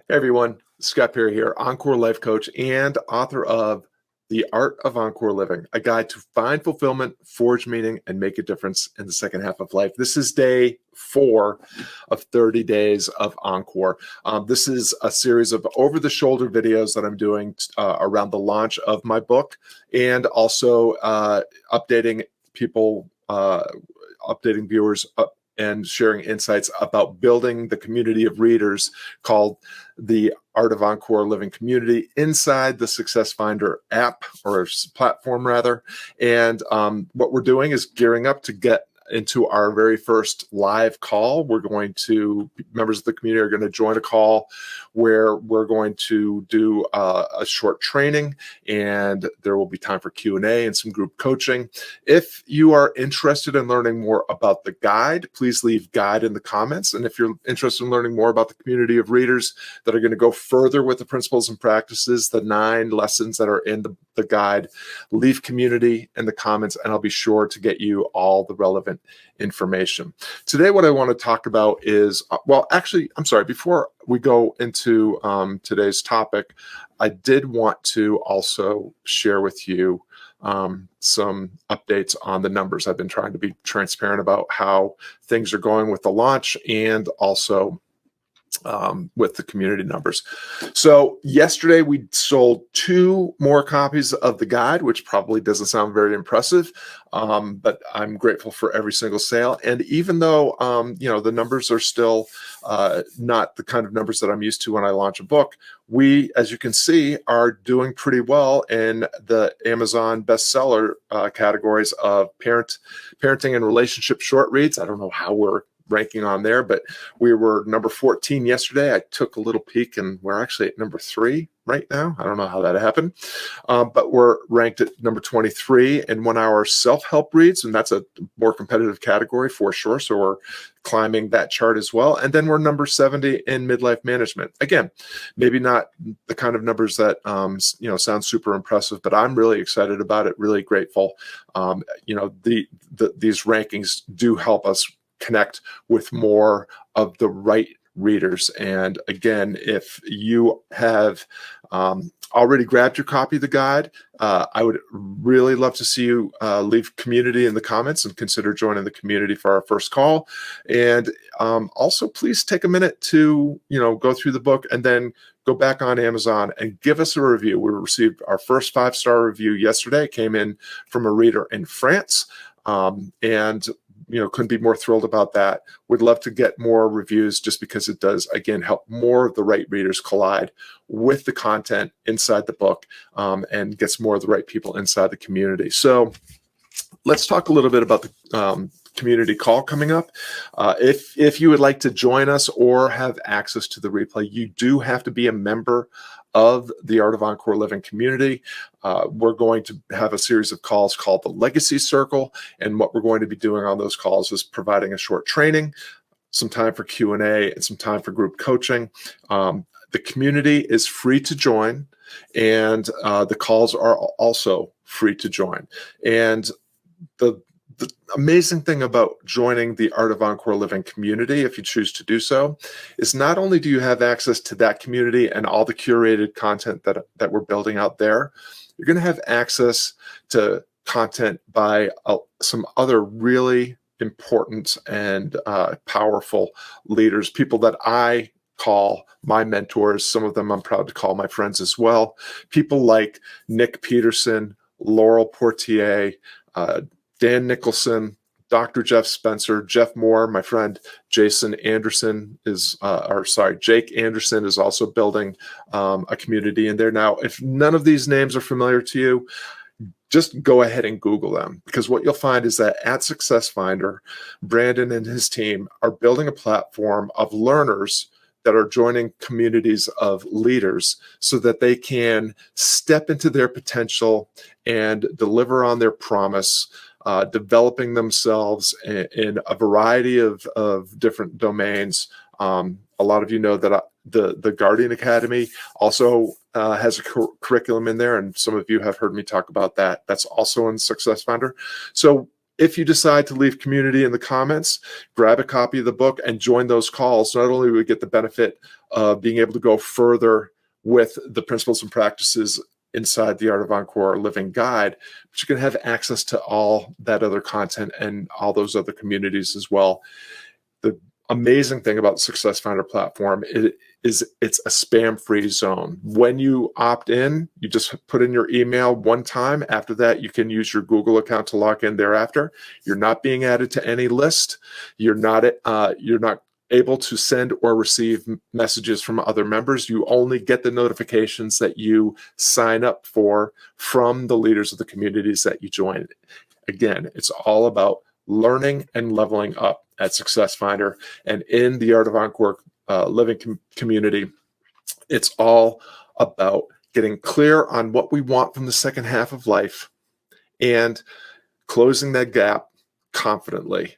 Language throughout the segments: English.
Hey everyone, Scott Perry here, Encore Life Coach and author of The Art of Encore Living, a guide to find fulfillment, forge meaning, and make a difference in the second half of life. This is day 4 of 30 days of Encore. This is a series of over-the-shoulder videos that I'm doing around the launch of my book, and also updating people, updating viewers and sharing insights about building the community of readers called the Art of Encore Living community inside the Success Finder app, or platform rather. And what we're doing is gearing up to get into our very first live call. Members of the community are going to join a call where we're going to do a short training, and there will be time for Q&A and some group coaching. If you are interested in learning more about the guide, please leave guide in the comments. And if you're interested in learning more about the community of readers that are going to go further with the principles and practices, the 9 lessons that are in the guide, leave community in the comments, and I'll be sure to get you all the relevant information. Today, what I want to talk about is, before we go into today's topic, I did want to also share with you some updates on the numbers. I've been trying to be transparent about how things are going with the launch and also with the community numbers. So yesterday we sold 2 more copies of the guide, which probably doesn't sound very impressive, but I'm grateful for every single sale. And even though the numbers are still not the kind of numbers that I'm used to when I launch a book, we, as you can see, are doing pretty well in the Amazon bestseller categories of parenting and relationship short reads. I don't know how we're ranking on there, but we were number 14 yesterday. I took a little peek and we're actually at number 3 right now. I don't know how that happened, but we're ranked at number 23 in 1 hour self-help reads, and that's a more competitive category for sure. So we're climbing that chart as well. And then we're number 70 in midlife management. Again, maybe not the kind of numbers that sound super impressive, but I'm really excited about it, really grateful. These rankings do help us connect with more of the right readers. And again, if you have already grabbed your copy of the guide, I would really love to see you leave community in the comments and consider joining the community for our first call. And also, please take a minute to go through the book and then go back on Amazon and give us a review. We received our first 5-star review yesterday. It came in from a reader in France, and couldn't be more thrilled about that. Would love to get more reviews, just because it does, again, help more of the right readers collide with the content inside the book, and gets more of the right people inside the community. So let's talk a little bit about the community call coming up. If you would like to join us or have access to the replay, you do have to be a member of the Art of Encore Living community. We're going to have a series of calls called the Legacy Circle, and what we're going to be doing on those calls is providing a short training, some time for Q&A, and some time for group coaching. The community is free to join, and the calls are also free to join. And the amazing thing about joining the Art of Encore Living community, if you choose to do so, is not only do you have access to that community and all the curated content that we're building out there, you're going to have access to content by some other really important and powerful leaders, people that I call my mentors. Some of them I'm proud to call my friends as well. People like Nick Peterson, Laurel Portier, Dan Nicholson, Dr. Jeff Spencer, Jeff Moore, my friend Jake Anderson is also building a community in there. Now, if none of these names are familiar to you, just go ahead and Google them, because what you'll find is that at Success Finder, Brandon and his team are building a platform of learners that are joining communities of leaders so that they can step into their potential and deliver on their promise, developing themselves in a variety of different domains. A lot of you know that the Guardian Academy also has a curriculum in there, and some of you have heard me talk about that. That's also in Success Finder. So if you decide to leave community in the comments, grab a copy of the book and join those calls. Not only will we get the benefit of being able to go further with the principles and practices inside the Art of Encore Living Guide, but you can have access to all that other content and all those other communities as well. The amazing thing about the Success Finder platform is it's a spam-free zone. When you opt in, you just put in your email one time. After that, you can use your Google account to log in thereafter. You're not being added to any list. You're not able to send or receive messages from other members. You only get the notifications that you sign up for from the leaders of the communities that you join. Again, it's all about learning and leveling up at Success Finder. And in the Art of Encore Living community, it's all about getting clear on what we want from the second half of life and closing that gap confidently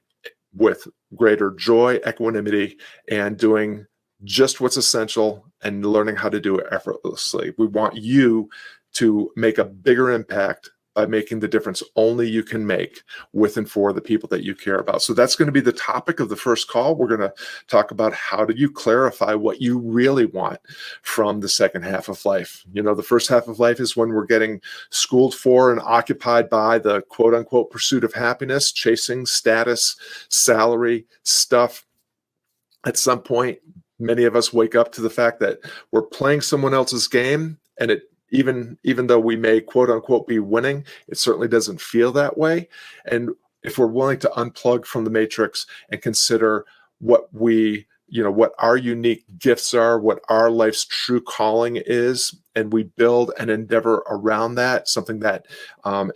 with greater joy, equanimity, and doing just what's essential and learning how to do it effortlessly. We want you to make a bigger impact by making the difference only you can make with and for the people that you care about. So that's going to be the topic of the first call. We're going to talk about how do you clarify what you really want from the second half of life. You know, the first half of life is when we're getting schooled for and occupied by the quote unquote pursuit of happiness, chasing status, salary, stuff. At some point, many of us wake up to the fact that we're playing someone else's game, and even though we may quote unquote be winning, it certainly doesn't feel that way. And if we're willing to unplug from the matrix and consider what what our unique gifts are, what our life's true calling is, and we build an endeavor around that, something that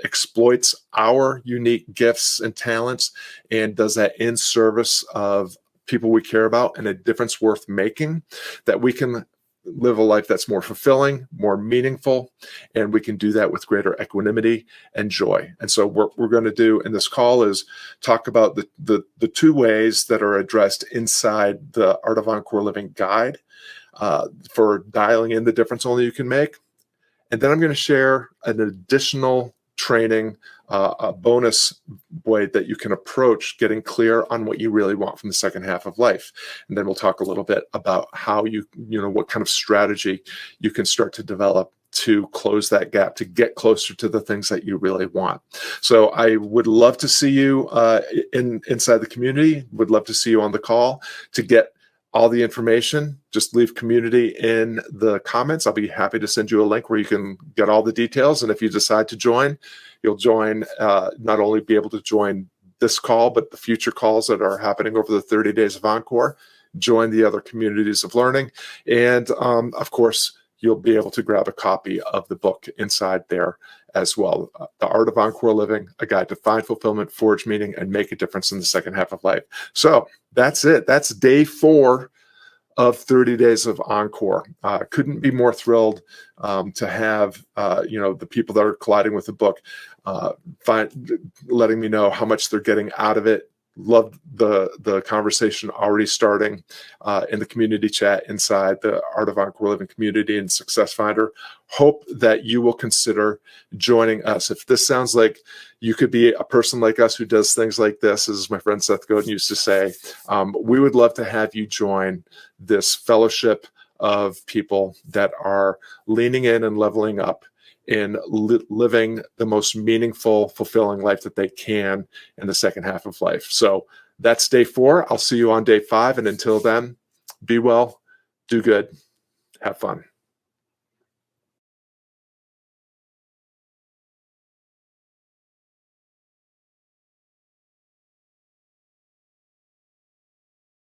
exploits our unique gifts and talents and does that in service of people we care about and a difference worth making, that we can live a life that's more fulfilling, more meaningful, and we can do that with greater equanimity and joy. And so what we're going to do in this call is talk about the two ways that are addressed inside the Art of Encore Living Guide for dialing in the difference only you can make. And then I'm going to share an additional training, a bonus way that you can approach getting clear on what you really want from the second half of life. And then we'll talk a little bit about how what kind of strategy you can start to develop to close that gap, to get closer to the things that you really want. So I would love to see you inside the community, would love to see you on the call. To get all the information, just leave community in the comments. I'll be happy to send you a link where you can get all the details. And if you decide to join, you'll join, not only be able to join this call, but the future calls that are happening over the 30 Days of Encore, join the other communities of learning. And of course, you'll be able to grab a copy of the book inside there as well. The Art of Encore Living, a guide to find fulfillment, forge meaning, and make a difference in the second half of life. So that's it. That's day 4 of 30 Days of Encore. Couldn't be more thrilled to have the people that are colliding with the book letting me know how much they're getting out of it. Love the conversation already starting in the community chat inside the Art of Encore Living community and Success Finder. Hope that you will consider joining us. If this sounds like you could be a person like us who does things like this, as my friend Seth Godin used to say, we would love to have you join this fellowship of people that are leaning in and leveling up in living the most meaningful, fulfilling life that they can in the second half of life. So that's day 4. I'll see you on day 5. And until then, be well, do good, have fun.